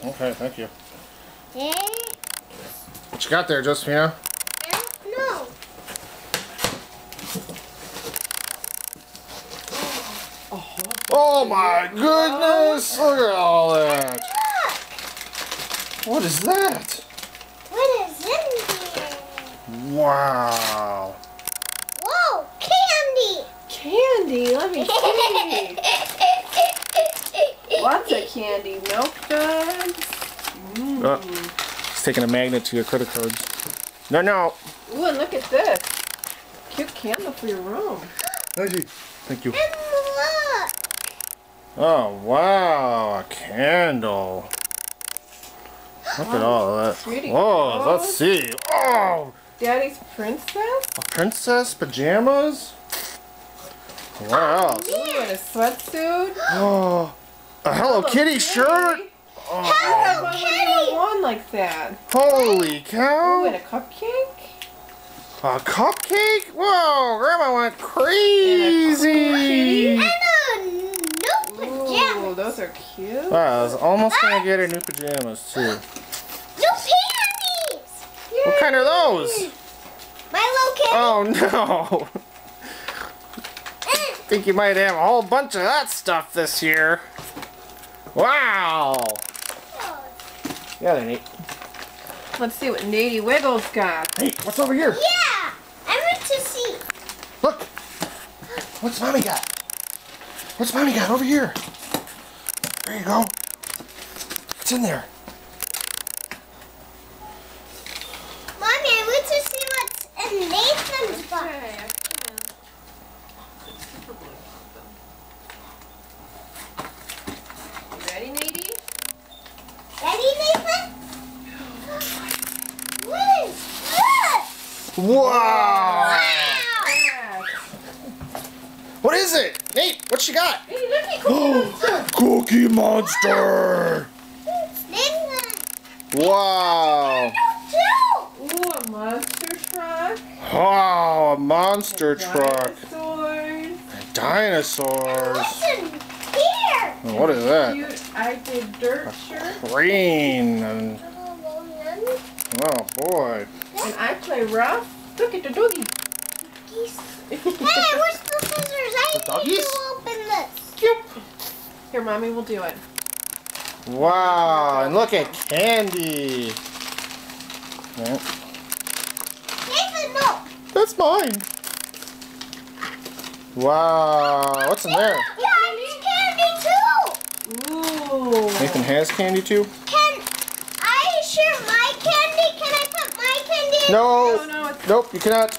Okay, thank you. Yeah. What you got there, Josephina? No. Oh my goodness! Look at all that! What is that? What is in here? Wow! Whoa, candy! Candy, let me see. Lots of candy. Milk duds. It's taking a magnet to your credit cards. No. Ooh, and look at this. Cute candle for your room. Thank you. And look! Oh, wow. A candle. Look at all of that. Sweetie Whoa, clothes. let's see. Oh! Daddy's princess. A princess pajamas? Wow. Ooh, and a sweatsuit. Oh, a Hello Kitty shirt? I have Oh, one when you were one like that. holy Ooh, cow. and a cupcake. A cupcake? Whoa, Grandma went crazy. And a new pajamas. Ooh, those are cute. Wow, I was almost going to get her new pajamas, too. New panties! What kind are those? Milo Kitty. Oh, no. I think you might have a whole bunch of that stuff this year. Wow. Yeah, they're neat. Let's see what Natey Wiggles got. Hey, what's over here? Yeah, I want to see. Look. What's Mommy got? What's Mommy got over here? There you go. What's in there? Mommy, I want to see what's in Nathan's box. Okay, I can. You ready, Natey? Ready, Nathan? What is this? Wow. Wow! What is it? Nate, what you got? Hey, look at Cookie Cookie Monster. Nathan! Wow. Two! Ooh, a monster truck. Wow, a monster truck. Dinosaurs. Dinosaurs. What's in here? And what is that? Cute I Did Dirt shirt. Green. And, oh boy. And I Play Rough. Look at the doggy. Hey, where's the scissors? I The need doggies? to open this. Here, Mommy will do it. Wow, and look at candy. Yeah, Nathan, no. that's mine. Wow, what's in there? Yeah, it's candy too. Ooh. Nathan has candy too? Can I share my candy? Can I put my candy in? No. No, it's Nope, you cannot.